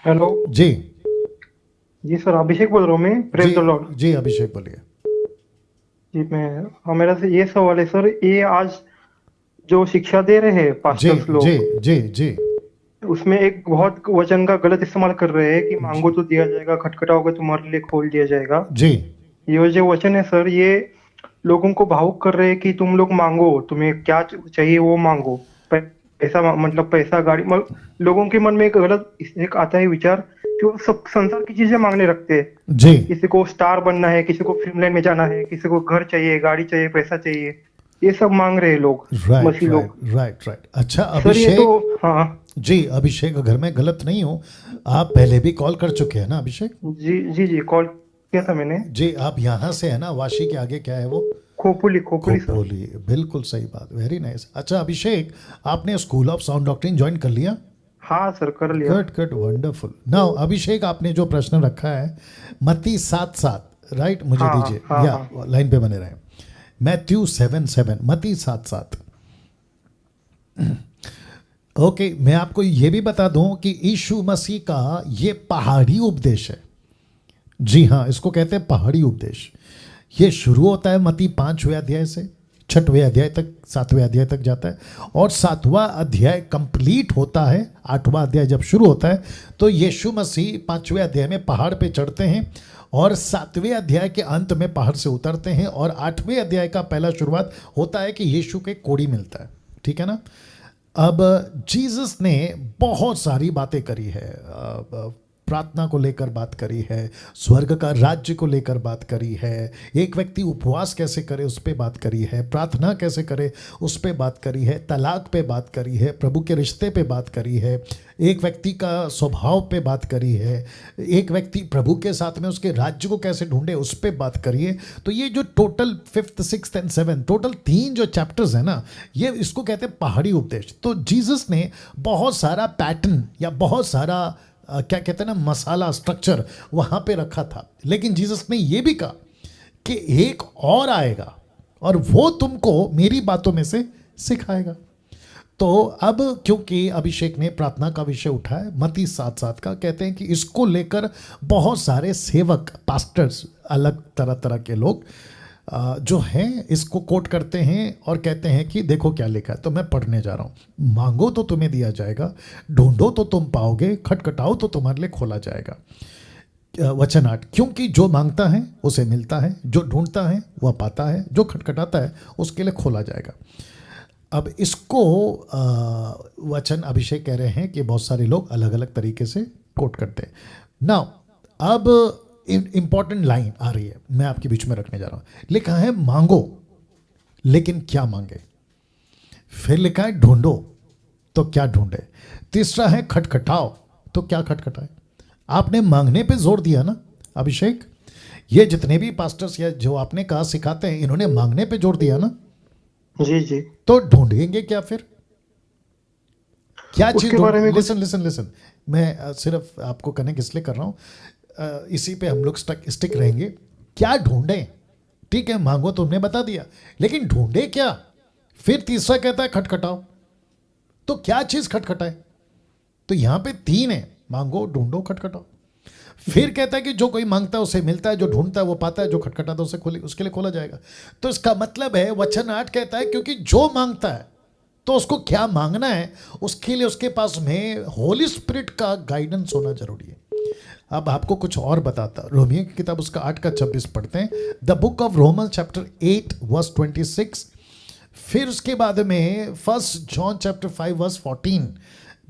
Hello. जी। जी sir, अभिषेक बोल रहा हूँ मैं। जी। Praise the lord. जी अभिषेक बोलिए। जी मैं मेरा से ये सवाल है सर, ये आज जो शिक्षा दे रहे हैं जी पास्टर्स जी लोग, जी जी उसमें एक बहुत वचन का गलत इस्तेमाल कर रहे हैं कि जी मांगो तो दिया जाएगा, खटखटाओगे तुम्हारे लिए खोल दिया जाएगा। जी। ये जो वचन है सर, ये लोगों को भावुक कर रहे हैं कि तुम लोग मांगो, तुम्हें क्या चाहिए वो मांगो। पैसा मतलब पैसा, गाड़ी लोगों के मन में एक गलत एक आता है विचार कि वो सब संसार की चीजें मांगने रखते हैं। जी। किसी को स्टार बनना है, किसी को फिल्म लाइन में जाना है, किसी को घर चाहिए, गाड़ी चाहिए, पैसा चाहिए। ये सब मांग रहे हैं लोग, राइट मसीह राइट लोग। Right right. अच्छा सर ये तो, अभिषेक। हाँ। जी अभिषेक, अगर मैं गलत नहीं हूँ, आप पहले भी कॉल कर चुके हैं ना अभिषेक? जी जी जी, कॉल किया था मैंने। जी, आप यहाँ से है ना, वाशी के आगे क्या है वो? खोपोली खोपोली सर। खोपोली, बिल्कुल सही बात, वेरी नाइस। अच्छा अभिषेक, आपने school of sound doctrine join कर लिया? हाँ सर, कर लिया। Good good, wonderful. नाउ अभिषेक, आपने जो प्रश्न रखा है, मत्ती 7:7, राइट? मुझे हाँ दीजिए हाँ या हाँ। लाइन पे बने रहे। मैथ्यू 7:7, मत्ती 7:7। ओके, मैं आपको ये भी बता दूं कि यीशु मसीह का ये पहाड़ी उपदेश है। जी हाँ, इसको कहते हैं पहाड़ी उपदेश। ये शुरू होता है मत्ती 5वें अध्याय से, 6वें अध्याय तक, 7वें अध्याय तक जाता है, और 7वां अध्याय कंप्लीट होता है। 8वां अध्याय जब शुरू होता है तो यीशु मसीह 5वें अध्याय में पहाड़ पे चढ़ते हैं, और 7वें अध्याय के अंत में पहाड़ से उतरते हैं, और 8वें अध्याय का पहला शुरुआत होता है कि यीशु के कोड़ी मिलता है। ठीक है ना? अब जीसस ने बहुत सारी बातें करी है। प्रार्थना को लेकर बात करी है, स्वर्ग का राज्य को लेकर बात करी है, एक व्यक्ति उपवास कैसे करे उस पर बात करी है, प्रार्थना कैसे करे उस पर बात करी है, तलाक पे बात करी है, प्रभु के रिश्ते पे बात करी है, एक व्यक्ति का स्वभाव पे बात करी है, एक व्यक्ति प्रभु के साथ में उसके राज्य को कैसे ढूंढे उस पर बात करी है। तो ये जो total 5th 6th and 7th, total 3 जो चैप्टर्स है ना, ये इसको कहते हैं पहाड़ी उपदेश। तो जीसस ने बहुत सारा पैटर्न या बहुत सारा क्या कहते हैं ना, मसाला स्ट्रक्चर वहां पे रखा था। लेकिन जीसस ने यह भी कहा कि एक और आएगा और वो तुमको मेरी बातों में से सिखाएगा। तो अब क्योंकि अभिषेक ने प्रार्थना का विषय उठाया, मत्ती 7:7 का, कहते हैं कि इसको लेकर बहुत सारे सेवक, पास्टर्स, अलग तरह तरह के लोग जो हैं इसको कोट करते हैं और कहते हैं कि देखो क्या लिखा है। तो मैं पढ़ने जा रहा हूँ। मांगो तो तुम्हें दिया जाएगा, ढूंढो तो तुम पाओगे, खटखटाओ तो तुम्हारे लिए खोला जाएगा। वचन 8, क्योंकि जो मांगता है उसे मिलता है, जो ढूंढता है वह पाता है, जो खटखटाता है उसके लिए खोला जाएगा। अब इसको वचन अभिषेक कह रहे हैं कि बहुत सारे लोग अलग अलग तरीके से कोट करते हैं। नाउ अब इंपॉर्टेंट लाइन आ रही है, मैं आपके बीच में रखने जा रहा हूं। लिखा है मांगो, लेकिन क्या मांगे? फिर लिखा है ढूंढो, तो क्या ढूंढे? तीसरा है खटखटाओ, तो क्या खटखटाए? आपने मांगने पे जोर दिया ना अभिषेक। ये जितने भी पास्टर्स या जो आपने कहा सिखाते हैं, इन्होंने मांगने पे जोर दिया ना। जी जी। तो ढूंढेंगे क्या फिर? क्या चीज उसके ढूंढ? बारे में कुछ। लिसन लिसन लिसन, मैं सिर्फ आपको कनेक्ट इसलिए कर रहा हूं, इसी पे हम लोग स्टिक रहेंगे। क्या ढूंढें? ठीक है, मांगो तुमने बता दिया, लेकिन ढूंढे क्या? फिर तीसरा कहता है खटखटाओ, तो क्या चीज खटखटाए? तो यहां पे 3 है, मांगो, ढूंढो, खटखटाओ। फिर कहता है कि जो कोई मांगता है उसे मिलता है, जो ढूंढता है वो पाता है, जो खटखटाता है उसे खोले, उसके लिए खोला जाएगा। तो इसका मतलब है, वचन 8 कहता है क्योंकि जो मांगता है, तो उसको क्या मांगना है उसके लिए उसके पास में होली स्पिरिट का गाइडेंस होना जरूरी है। अब आपको कुछ और बताता, रोमियो की किताब उसका 8:26 पढ़ते हैं। The book of Roman chapter 8:26। फिर उसके बाद में 1 जॉन चैप्टर 5:14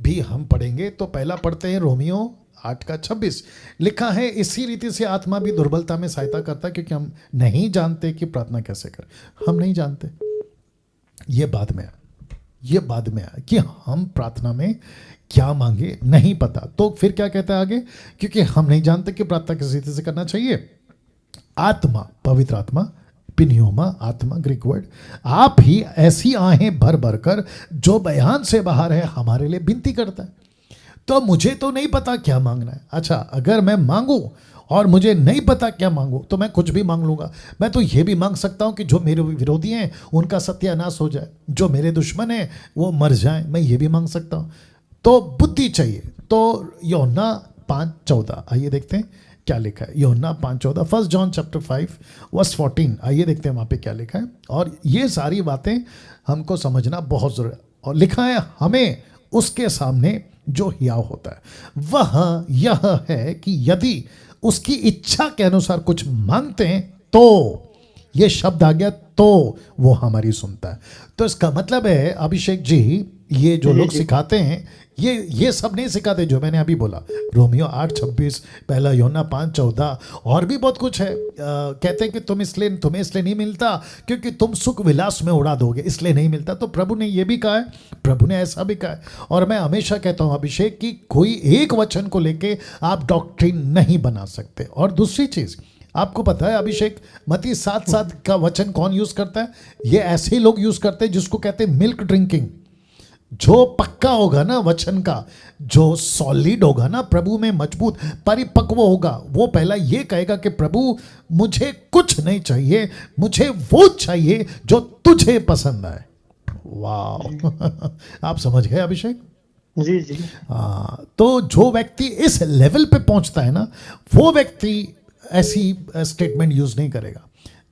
भी हम पढ़ेंगे। तो पहला पढ़ते हैं रोमियो 8:26। लिखा है, इसी रीति से आत्मा भी दुर्बलता में सहायता करता है, क्योंकि हम नहीं जानते कि प्रार्थना कैसे करें। हम नहीं जानते, ये बाद में आया कि हम प्रार्थना में क्या मांगे, नहीं पता। तो फिर क्या कहता है आगे? क्योंकि हम नहीं जानते कि प्रार्थना किस रीति से करना चाहिए। आत्मा, पवित्र आत्मा, पिन्योमा आत्मा, ग्रीक वर्ड, आप ही ऐसी आहें भर भर कर जो बयान से बाहर है हमारे लिए विनती करता है। तो मुझे तो नहीं पता क्या मांगना है। अच्छा, अगर मैं मांगू और मुझे नहीं पता क्या मांगू तो मैं कुछ भी मांग लूंगा। मैं तो ये भी मांग सकता हूं कि जो मेरे विरोधी हैं उनका सत्यानाश हो जाए, जो मेरे दुश्मन हैं वो मर जाएं, मैं ये भी मांग सकता हूं। तो बुद्धि चाहिए। तो यूहन्ना 5:14, आइए देखते हैं क्या लिखा है। यूहन्ना 5:14, 1 जॉन चैप्टर 5 वर्स 14, आइए देखते हैं वहाँ पे क्या लिखा है। और ये सारी बातें हमको समझना बहुत ज़रूरी है। और लिखा है, हमें उसके सामने जो हियाव होता है वह यह है कि यदि उसकी इच्छा के अनुसार कुछ मांगते हैं तो, ये शब्द आ गया तो, वो हमारी सुनता है। तो इसका मतलब है अभिषेक जी, ये जो लोग सिखाते हैं ये सब नहीं सिखाते जो मैंने अभी बोला, रोमियो 8:26, पहला यूहन्ना 5:14, और भी बहुत कुछ है। कहते हैं कि तुम्हें इसलिए नहीं मिलता क्योंकि तुम सुख विलास में उड़ा दोगे, इसलिए नहीं मिलता। तो प्रभु ने ये भी कहा है, प्रभु ने ऐसा भी कहा है। और मैं हमेशा कहता हूँ अभिषेक कि कोई एक वचन को लेके आप डॉक्ट्रिन नहीं बना सकते। और दूसरी चीज़ आपको पता है अभिषेक, मत्ती 7:7 का वचन कौन यूज करता है? ये ऐसे ही लोग यूज करते हैं जिसको कहते हैं मिल्क ड्रिंकिंग। जो पक्का होगा ना वचन का, जो सॉलिड होगा ना, प्रभु में मजबूत परिपक्व होगा, वो पहला ये कहेगा कि प्रभु मुझे कुछ नहीं चाहिए, मुझे वो चाहिए जो तुझे पसंद आए। वाह आप समझ गए अभिषेक? जी जी। तो जो व्यक्ति इस लेवल पे पहुंचता है ना, वो व्यक्ति ऐसी स्टेटमेंट यूज नहीं करेगा।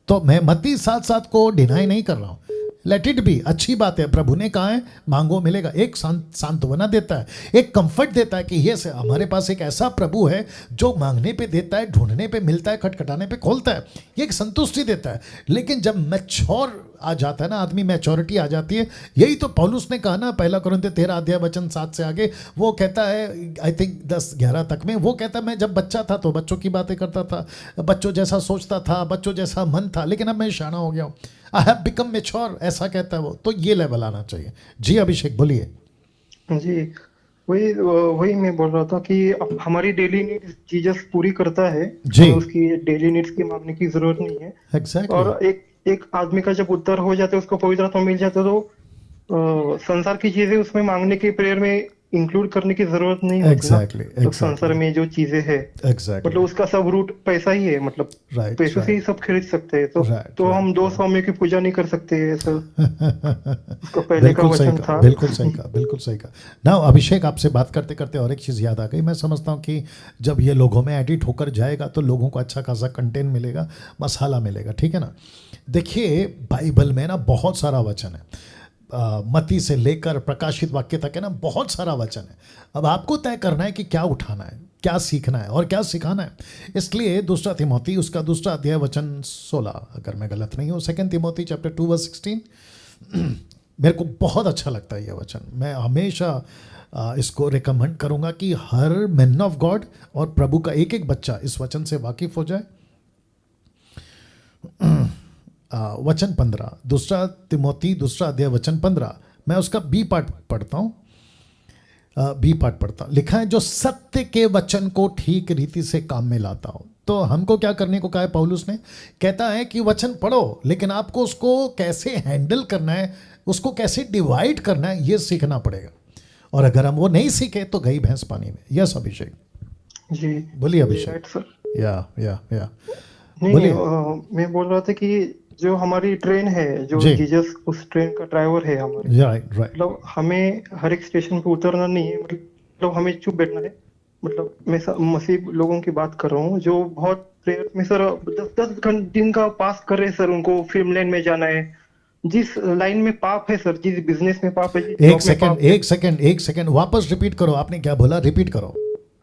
तो मैं मत्ती 7:7 को डिनाई नहीं कर रहा हूं, लेट इट बी, अच्छी बात है। प्रभु ने कहा है मांगो मिलेगा, एक सांत्वना देता है, एक कंफर्ट देता है कि ये हमारे पास एक ऐसा प्रभु है जो मांगने पे देता है, ढूंढने पे मिलता है, खटखटाने पे खोलता है, ये एक संतुष्टि देता है। लेकिन जब मैच्योर आ जाता है ना आदमी, मैच्योरिटी आ जाती है, यही तो पौलुस ने कहा ना, पहला कुरिन्थियों 13 वचन 7 से आगे, वो कहता है आई थिंक 10-11 तक में, वो कहता है मैं जब बच्चा था तो बच्चों की बातें करता था, बच्चों जैसा सोचता था, बच्चों जैसा मन था, लेकिन अब मैं शाना हो गया हूँ, आई हैव बिकम मैच्योर, ऐसा कहता है वो। तो ये लेवल आना चाहिए। जी अभिषेक बोलिए। जी, वही वही मैं बोल रहा था कि हमारी डेली नीड्स जीसस पूरी करता है, जी। हमें उसकी डेली नीड्स की मांगने की जरूरत नहीं है। एग्जैक्टली। और एक आदमी का जब उद्धार हो जाता है, उसको पवित्र आत्मा मिल जाता है, तो संसार की चीजें उसमें मांगने की प्रेयर में इंक्लूड करने की जरूरत नहीं होती ना। एग्जैक्टली तो संसार में जो चीजें है, एग्जैक्टली, मतलब उसका सब रूट पैसा ही है, मतलब राइट पैसों से ही सब खरीद सकते हैं। तो हम दो स्वामियों की पूजा नहीं कर सकते ऐसा उसका पहले का वचन था। बिल्कुल सही कहा, बिल्कुल सही कहा ना। अभिषेक आपसे बात करते करते और एक चीज़ याद आ गई। मैं समझता हूँ कि जब ये लोगों में एडिट होकर जाएगा तो लोगों को अच्छा खासा कंटेंट मिलेगा, मसाला मिलेगा, ठीक है ना। देखिए बाइबल में ना बहुत सारा वचन है, मत्ती से लेकर प्रकाशित वाक्य तक है ना, बहुत सारा वचन है। अब आपको तय करना है कि क्या उठाना है, क्या सीखना है और क्या सिखाना है। इसलिए 2 तिमोथी उसका 2 अध्याय वचन 16, अगर मैं गलत नहीं हूँ, 2 तिमोथी चैप्टर 2 वर्स 16, मेरे को बहुत अच्छा लगता है यह वचन। मैं हमेशा इसको रिकमेंड करूँगा कि हर मैन ऑफ गॉड और प्रभु का एक एक बच्चा इस वचन से वाकिफ हो जाए। वचन 15, 2 तिमोथी 2 अध्याय वचन 15, मैं उसका बी पार्ट पढ़ता हूँ। बी पार्ट पढ़ता हूँ। लिखा है जो सत्य के वचन को ठीक रीति से काम में लाता हो। तो हमको क्या करने को कहा है पौलुस ने? कहता है कि वचन पढ़ो, लेकिन आपको उसको कैसे हैंडल करना है, उसको कैसे डिवाइड करना है, ये सीखना पड़ेगा। और अगर हम वो नहीं सीखे तो गई भैंस पानी में। यस अभिषेक जी बोलिए। अभिषेक सर, या नहीं बोलिए। मैं बोल रहा था कि जो हमारी ट्रेन है, जो जी। जीसस उस ट्रेन का ड्राइवर है हमारे, राइट राइट। मतलब हमें हर एक स्टेशन पे उतरना नहीं है, मतलब हमें चुप बैठना है। मतलब मैं मसीह लोगों की बात कर रहा हूँ जो बहुत प्रेयर में सर 10-10 दिन का पास कर रहे हैं सर, उनको फिल्म लाइन में जाना है। जिस लाइन में पाप है सर, जिस बिजनेस में पाप है, जिस एक जॉब में सेकंड पाप है। एक सेकंड वापस रिपीट करो, आपने क्या बोला? रिपीट करो।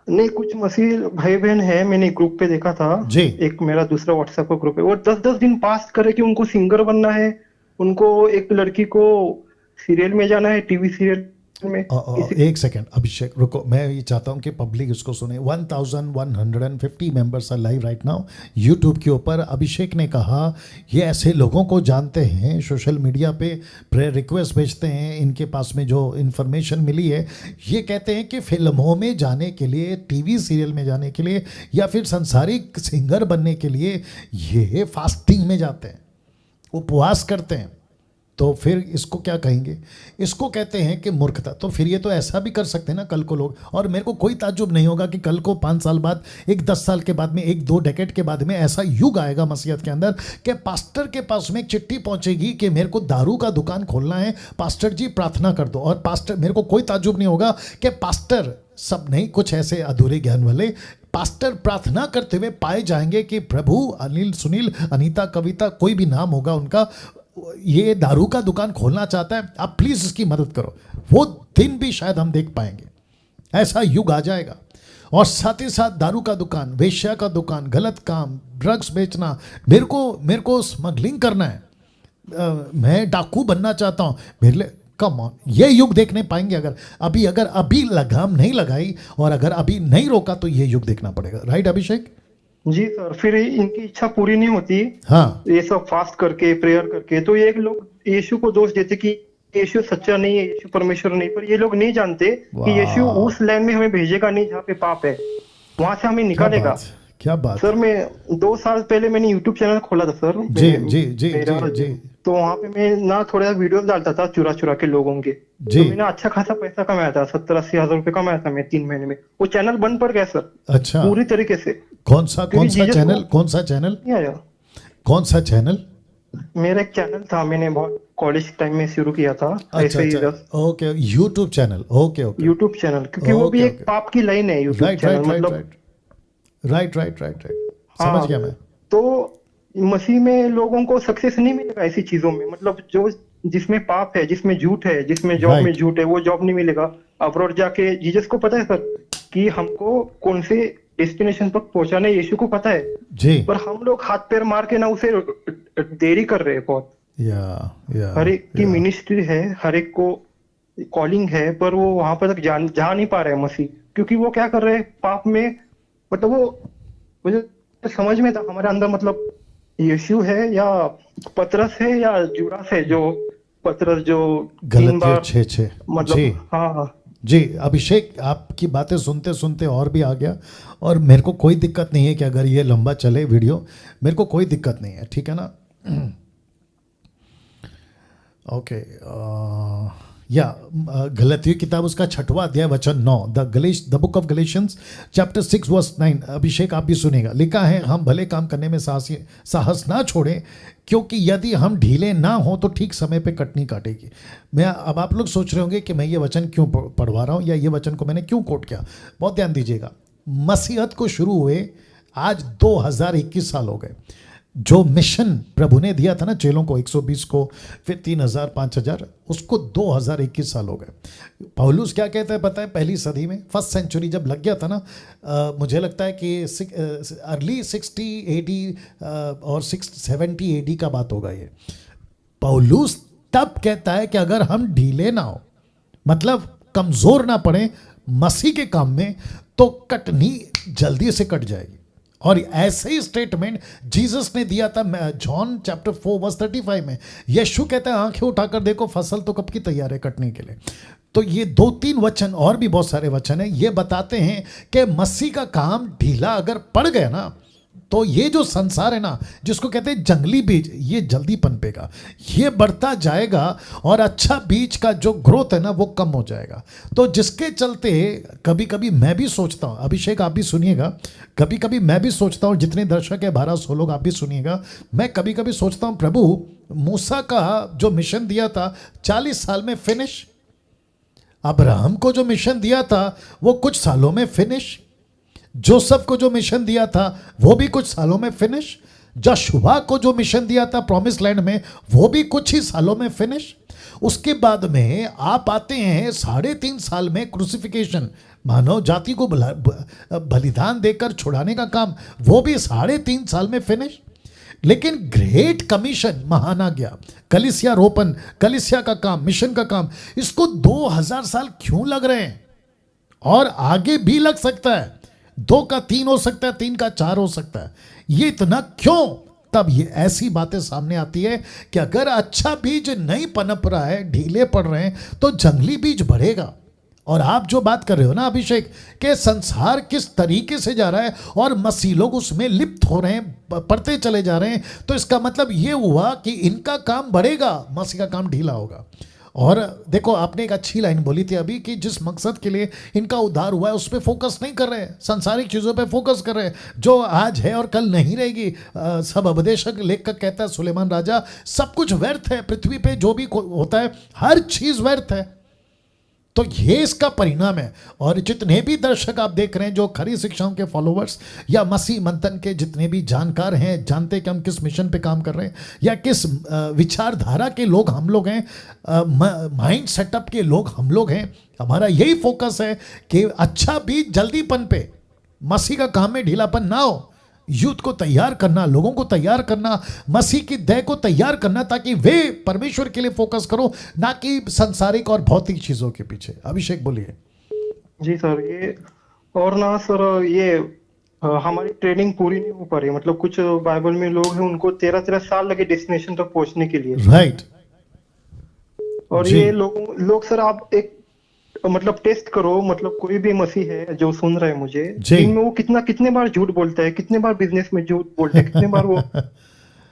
नहीं, कुछ मसीह भाई बहन है, मैंने ग्रुप पे देखा था, जी। एक मेरा दूसरा व्हाट्सएप का ग्रुप है, वो 10-10 दिन पास करे कि उनको सिंगर बनना है, उनको एक लड़की को सीरियल में जाना है, टीवी सीरियल में। एक सेकंड अभिषेक रुको, मैं ये चाहता हूँ कि पब्लिक इसको सुने। 1150 members are live right now YouTube के ऊपर। अभिषेक ने कहा ये ऐसे लोगों को जानते हैं, सोशल मीडिया पे प्रेयर रिक्वेस्ट भेजते हैं, इनके पास में जो इन्फॉर्मेशन मिली है, ये कहते हैं कि फिल्मों में जाने के लिए, टीवी सीरियल में जाने के लिए, या फिर संसारिक सिंगर बनने के लिए ये फास्टिंग में जाते हैं, उपवास करते हैं। तो फिर इसको क्या कहेंगे? इसको कहते हैं कि मूर्खता। तो फिर ये तो ऐसा भी कर सकते हैं ना कल को लोग, और मेरे को कोई ताज्जुब नहीं होगा कि कल को 5 साल बाद, एक 10 साल के बाद में, एक 2 डेकेड के बाद में ऐसा युग आएगा मसीहत के अंदर कि पास्टर के पास में एक चिट्ठी पहुंचेगी कि मेरे को दारू का दुकान खोलना है, पास्टर जी प्रार्थना कर दो। और पास्टर, मेरे को कोई ताज्जुब नहीं होगा कि पास्टर, सब नहीं, कुछ ऐसे अधूरे ज्ञान वाले पास्टर प्रार्थना करते हुए पाए जाएंगे कि प्रभु, अनिल, सुनील, अनीता, कविता, कोई भी नाम होगा उनका, ये दारू का दुकान खोलना चाहता है, आप प्लीज इसकी मदद करो। वो दिन भी शायद हम देख पाएंगे, ऐसा युग आ जाएगा। और साथ ही साथ दारू का दुकान, वेश्या का दुकान, गलत काम, ड्रग्स बेचना, मेरे को स्मगलिंग करना है, मैं डाकू बनना चाहता हूँ, मेरे लिए, कम ऑन, ये युग देखने पाएंगे अगर अभी लगाम नहीं लगाई और अगर अभी नहीं रोका तो ये युग देखना पड़ेगा। राइट अभिषेक? जी सर, फिर इनकी इच्छा पूरी नहीं होती, हाँ, ये सब फास्ट करके, प्रेयर करके, तो ये लोग यीशु को दोष देते कि यीशु सच्चा नहीं है, यीशु परमेश्वर नहीं। पर ये लोग नहीं जानते कि यीशु उस लैंड में हमें भेजेगा नहीं जहाँ पे पाप है, वहां से हमें निकालेगा। क्या बात सर, मैं 2 साल पहले मैंने यूट्यूब चैनल खोला था सर। जी जी जी जी जी। तो वहां पे मैं ना थोड़ा वीडियोस डालता था चुरा चुरा के लोगों के। जी। तो मैंने अच्छा खासा पैसा कमाया था, 70-80 हजार रुपए कमाया था मैं 3 महीने में। वो चैनल बंद पड़ गया सर। अच्छा, पूरी तरीके से। कौन सा चैनल? नहीं आया। कौन सा चैनल? मेरा एक चैनल था, मैंने बहुत कॉलेज टाइम में शुरू किया था। अच्छा अच्छा, okay, YouTube channel, okay okay, YouTube channel, क्योंकि वो भी एक पाप की लाइन है यूट्यूब चैनल, मतलब। राइट, समझ गया मैं। तो मसीह में लोगों को सक्सेस नहीं मिलेगा ऐसी चीजों में, मतलब जो जिसमें पाप है, जिसमें झूठ है, जिसमें जॉब में झूठ है, वो जॉब नहीं मिलेगा। अब्रॉड जाके जीसस को पता है सर कि हमको कौन से डेस्टिनेशन तक पहुंचाना है, यीशु को पता है जी। पर हम लोग हाथ पैर मार के ना उसे देरी कर रहे हैं बहुत। हर एक की मिनिस्ट्री है, हर एक को कॉलिंग है, पर वो वहां पर तक जा नहीं पा रहे हैं मसीह, क्योंकि वो क्या कर रहे हैं पाप में। मतलब वो मुझे समझ में था हमारे अंदर, मतलब यीशु है या पतरस है या जुड़ास है, जो पतरस जो 3 बार 6 मतलब जी। हाँ जी अभिषेक, आपकी बातें सुनते सुनते और भी आ गया, और मेरे को कोई दिक्कत नहीं है कि अगर ये लंबा चले वीडियो, मेरे को कोई दिक्कत नहीं है, ठीक है ना? ओके, या गलतियों किताब उसका 6वां अध्याय वचन 9, the book of Galatians chapter 6 verse 9। Abhishek आप भी सुनेगा, लिखा है, हम भले काम करने में साहस ना छोड़ें, क्योंकि यदि हम ढीले ना हो तो ठीक समय पे कटनी काटेगी। अब आप लोग सोच रहे होंगे कि मैं ये वचन क्यों पढ़वा रहा हूँ, या ये वचन को मैंने क्यों कोट किया। बहुत ध्यान दीजिएगा, मसीहत को शुरू हुए आज 2021 साल हो गए। जो मिशन प्रभु ने दिया था ना चेलों को, 120 को, फिर 3000, 5000, उसको 2021 साल हो गए। पौलुस क्या कहता है पता है? पहली सदी में, फर्स्ट सेंचुरी जब लग गया था ना, मुझे लगता है कि अर्ली 60 AD और 70 AD का बात होगा ये। पौलुस तब कहता है कि अगर हम ढीले ना हो, मतलब कमजोर ना पड़े मसीह के काम में, तो कटनी जल्दी से कट जाएगी। और ऐसे ही स्टेटमेंट जीसस ने दिया था जॉन चैप्टर 4 वर्स 35 में। यीशु कहता है, आंखें उठाकर देखो, फसल तो कब की तैयार है कटने के लिए। तो ये 2-3 वचन, और भी बहुत सारे वचन हैं, ये बताते हैं कि मसीह का काम ढीला अगर पड़ गया ना, तो ये जो संसार है ना, जिसको कहते हैं जंगली बीज, ये जल्दी पनपेगा, ये बढ़ता जाएगा, और अच्छा बीज का जो ग्रोथ है ना, वो कम हो जाएगा। तो जिसके चलते कभी कभी मैं भी सोचता हूँ, अभिषेक आप भी सुनिएगा, कभी कभी मैं भी सोचता हूँ, जितने दर्शक है 1200 लोग, आप भी सुनिएगा, मैं कभी कभी सोचता हूँ, प्रभु मूसा का जो मिशन दिया था 40 साल में फिनिश, अब्राहम को जो मिशन दिया था वो कुछ सालों में फिनिश, जोसेफ को जो मिशन दिया था वो भी कुछ सालों में फिनिश, यहोशुआ को जो मिशन दिया था प्रॉमिस लैंड में वो भी कुछ ही सालों में फिनिश। उसके बाद में आप आते हैं 3.5 साल में क्रूसिफिकेशन, मानव जाति को बलिदान देकर छुड़ाने का काम, वो भी 3.5 साल में फिनिश। लेकिन ग्रेट कमीशन, महानाज्ञा, कलीसिया रोपण, कलीसिया का काम, मिशन का काम, इसको 2000 साल क्यों लग रहे हैं? और आगे भी लग सकता है, 2 का 3 हो सकता है, 3 का 4 हो सकता है। ये इतना क्यों? तब ये ऐसी बातें सामने आती है कि अगर अच्छा बीज नहीं पनप रहा है, ढीले पड़ रहे हैं, तो जंगली बीज बढ़ेगा। और आप जो बात कर रहे हो ना अभिषेक, कि संसार किस तरीके से जा रहा है और मसीह लोग उसमें लिप्त हो रहे हैं, पढ़ते चले जा रहे हैं, तो इसका मतलब ये हुआ कि इनका काम बढ़ेगा, मसीह का काम ढीला होगा। और देखो, आपने एक अच्छी लाइन बोली थी अभी कि जिस मकसद के लिए इनका उद्धार हुआ है उस पर फोकस नहीं कर रहे हैं, सांसारिक चीज़ों पे फोकस कर रहे हैं, जो आज है और कल नहीं रहेगी। सब उपदेशक लेखक कहता है सुलेमान राजा, सब कुछ व्यर्थ है पृथ्वी पे, जो भी होता है हर चीज़ व्यर्थ है। तो ये इसका परिणाम है। और जितने भी दर्शक आप देख रहे हैं जो खरी शिक्षाओं के फॉलोवर्स या मसीह मंथन के जितने भी जानकार हैं, जानते हैं कि हम किस मिशन पे काम कर रहे हैं या किस विचारधारा के लोग हम लोग हैं, माइंड सेटअप के लोग हम लोग हैं, हमारा यही फोकस है कि अच्छा बीज जल्दी पनपे, मसीह का काम में ढीलापन ना हो, यूथ को तैयार करना, लोगों को तैयार करना, मसीह की देह को तैयार करना, ताकि वे परमेश्वर के लिए फोकस करो, ना कि सांसारिक और भौतिक चीजों के पीछे। अभिषेक बोलिए। जी सर, ये और ना सर, ये हमारी ट्रेनिंग पूरी नहीं हो पा रही। मतलब कुछ बाइबल में लोग हैं, उनको 13-13 साल लगे डेस्टिनेशन तक पहुंचने के लिए। राइट। और जी ये लोग सर, आप एक मतलब टेस्ट करो, मतलब कोई भी मसीह है जो सुन रहा है मुझे, जी दिन में वो कितने बार झूठ बोलता है, कितने बार बिजनेस में झूठ बोलता है, कितने बार वो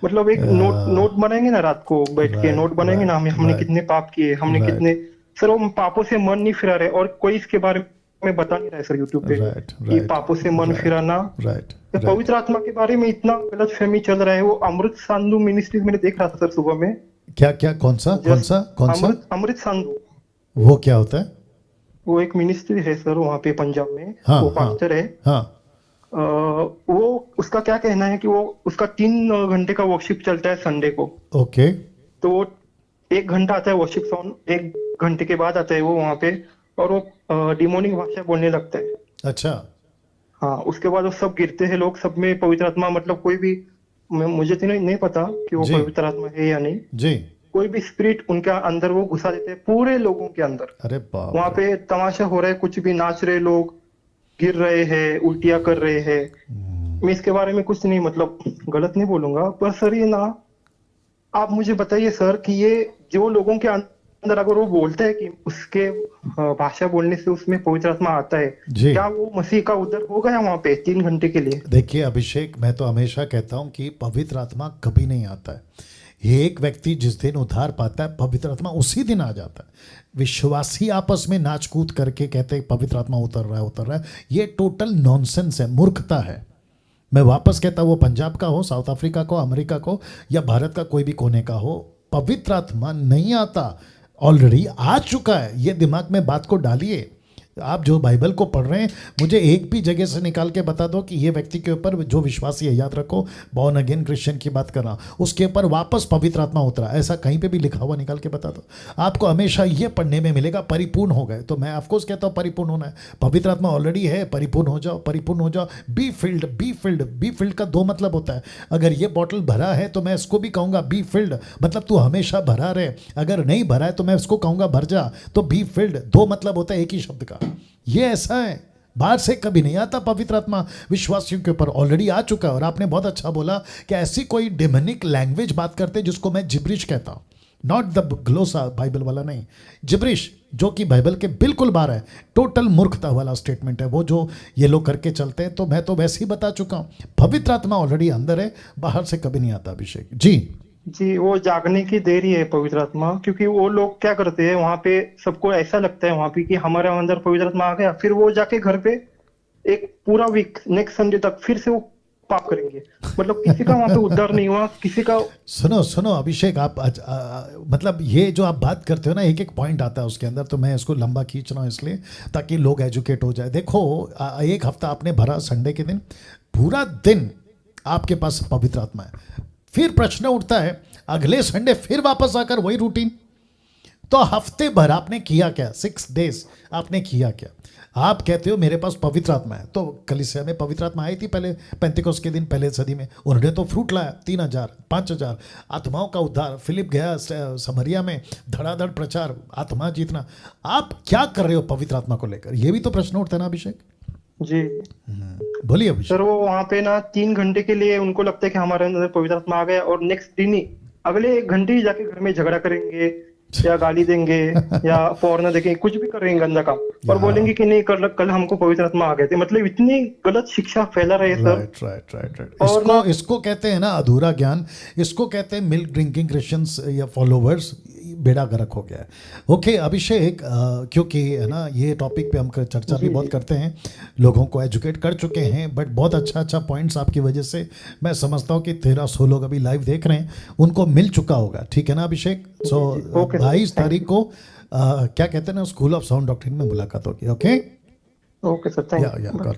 मतलब एक नोट बनाएंगे ना, रात को बैठ के राइट नोट बनाएंगे ना, राइट हमने राइट कितने पाप किए, हमने राइट कितने। सर वो पापों से मन नहीं फिरा रहे, और कोई इसके बारे में बता नहीं रहा है सर यूट्यूब पे राइट कि राइट पापों से मन राइट फिराना। राइट तो राइट। पवित्र आत्मा के बारे में इतना गलत फहमी चल रहा है। वो अमृत सांधु मिनिस्ट्रीज मैंने देख रहा था सर सुबह में। क्या क्या, कौन सा कौन जस्ट सा कौन सा? अमृत सांधु, वो क्या होता है? वो एक मिनिस्ट्री है सर वहाँ पे पंजाब में। हाँ वो हाँ पास्टर है। हाँ। वो उसका क्या कहना है कि वो उसका 3 घंटे का वर्शिप चलता है संडे को। ओके। तो वो 1 घंटा आता है वर्शिप सॉन्ग, 1 घंटे के बाद आता है वो वहाँ पे, और वो डिमोनिक भाषा बोलने लगता है। अच्छा। हाँ, उसके बाद वो सब गिरते हैं लोग, सब में पवित्र आत्मा, मतलब कोई भी, मुझे तो नहीं पता कि वो जी पवित्र आत्मा है या नहीं। जी। कोई भी स्पिरिट उनके अंदर वो घुसा देते हैं, पूरे लोगों के अंदर। अरे बाप वहां रे। पे तमाशा हो रहा है, कुछ भी नाच रहे लोग, गिर रहे हैं, उल्टियां कर रहे हैं। मैं इसके बारे में कुछ नहीं, मतलब गलत नहीं बोलूंगा, पर सर ये ना, आप मुझे बताइए सर कि ये जो लोगों के अंदर अगर वो बोलता है कि उसके भाषा बोलने से उसमें पवित्र आत्मा आता है, जी। क्या वो मसीह का उद्धार हो गया वहां पे 3 घंटे के लिए? देखिए अभिषेक, मैं तो हमेशा कहता हूं कि पवित्र आत्मा कभी नहीं आता है। ये एक व्यक्ति जिस दिन उद्धार पाता है, पवित्र आत्मा उसी दिन आ जाता है। विश्वासी आपस में नाच कूद करके कहते हैं पवित्र आत्मा उतर रहा है उतर रहा है, ये टोटल नॉनसेंस है, मूर्खता है। मैं वापस कहता हूं, वो पंजाब का हो, साउथ अफ्रीका को, अमेरिका को, या भारत का कोई भी कोने का हो, पवित्र आत्मा नहीं आता, ऑलरेडी आ चुका है। ये दिमाग में बात को डालिए। आप जो बाइबल को पढ़ रहे हैं, मुझे एक भी जगह से निकाल के बता दो कि ये व्यक्ति के ऊपर, जो विश्वासी है, याद रखो, बॉर्न अगेन क्रिश्चियन की बात कर रहा हूँ, उसके ऊपर वापस पवित्र आत्मा उतरा, ऐसा कहीं पे भी लिखा हुआ निकाल के बता दो। आपको हमेशा ये पढ़ने में मिलेगा परिपूर्ण हो गए। तो मैं ऑफकोर्स कहता हूँ परिपूर्ण होना है, पवित्र आत्मा ऑलरेडी है, परिपूर्ण हो जाओ, परिपूर्ण हो जाओ। Be filled, be filled, be filled का 2 मतलब होता है। अगर ये बॉटल भरा है तो मैं इसको भी कहूँगा बी फिल्ड, मतलब तू हमेशा भरा रहे। अगर नहीं भरा है तो मैं इसको कहूँगा भर जा। तो बी फिल्ड 2 मतलब होता है एक ही शब्द का। ये ऐसा है, बाहर से कभी नहीं आता पवित्र आत्मा, विश्वासियों के ऊपर ऑलरेडी आ चुका है। और आपने बहुत अच्छा बोला कि ऐसी कोई डेमोनिक लैंग्वेज बात करते जिसको मैं जिब्रिश कहता हूँ, नॉट द ग्लोसा बाइबल वाला नहीं, जिब्रिश, जो कि बाइबल के बिल्कुल बाहर है, टोटल मूर्खता वाला स्टेटमेंट है वो जो ये लोग करके चलते हैं। तो मैं तो वैसे ही बता चुका हूँ, पवित्र आत्मा ऑलरेडी अंदर है, बाहर से कभी नहीं आता। अभिषेक जी। जी, वो जागने की देरी है पवित्र आत्मा, क्योंकि वो लोग क्या करते हैं वहां पे, सबको ऐसा लगता है वहां पे कि हमारे अंदर पवित्र आत्मा आ गया, फिर वो जाके घर पे एक पूरा वीक, नेक्स्ट संडे तक फिर से वो पाप करेंगे। मतलब किसी का वहां पे उद्धार नहीं हुआ, किसी का। सुनो सुनो अभिषेक, आप मतलब ये जो आप बात करते हो ना, एक एक पॉइंट आता है उसके अंदर, तो मैं इसको लंबा खींच रहा हूँ इसलिए ताकि लोग एजुकेट हो जाए। देखो, एक हफ्ता आपने भरा, संडे के दिन पूरा दिन आपके पास पवित्र आत्मा है, फिर प्रश्न उठता है अगले संडे फिर वापस आकर वही रूटीन। तो हफ्ते भर आपने किया क्या? 6 डेज आपने किया क्या? आप कहते हो मेरे पास पवित्र आत्मा है, तो कलीसिया में पवित्र आत्मा आई थी पहले पेंतिकोस्त के दिन, पहले सदी में। उन्होंने तो फ्रूट लाया, 3000 5000 आत्माओं का उद्धार। फिलिप गया समरिया में, धड़ाधड़ प्रचार, आत्मा जीतना। आप क्या कर रहे हो पवित्र आत्मा को लेकर? ये भी तो प्रश्न उठता है ना अभिषेक। जी बोलिए अभिषेक। सर, वो वहां पे ना 3 घंटे के लिए उनको लगता है कि हमारे अंदर पवित्र आत्मा आ गया, और नेक्स्ट दिन ही, अगले 1 घंटे ही जाके घर में झगड़ा करेंगे, या गाली देंगे या फॉरनर देखेंगे, कुछ भी करेंगे गंदा काम, और या बोलेंगे कि नहीं कल कल हमको पवित्र आत्मा आ गए थे। मतलब इतनी गलत शिक्षा फैला रहे हैं sir. Right right right right, और इसको ना इसको कहते हैं ना अधूरा ज्ञान, इसको कहते हैं मिल्क ड्रिंकिंग क्रिश्चियंस या फॉलोवर्स, बेड़ा गर्क हो गया है। ओके अभिषेक, क्योंकि है ना ये टॉपिक पे हम चर्चा भी जी बहुत जी करते हैं, लोगों को एजुकेट कर चुके हैं, बट बहुत अच्छा अच्छा पॉइंट्स आपकी वजह से मैं समझता हूँ कि 1300 लोग अभी लाइव देख रहे हैं, उनको मिल चुका होगा, ठीक है ना अभिषेक? सो जी जी, ओके सर, 22 थैंक तारीख को क्या कहते हैं ना, स्कूल ऑफ साउंड डॉक्ट्रिन में मुलाकात होगी। Okay, you, okay sir, thank या यू। गॉड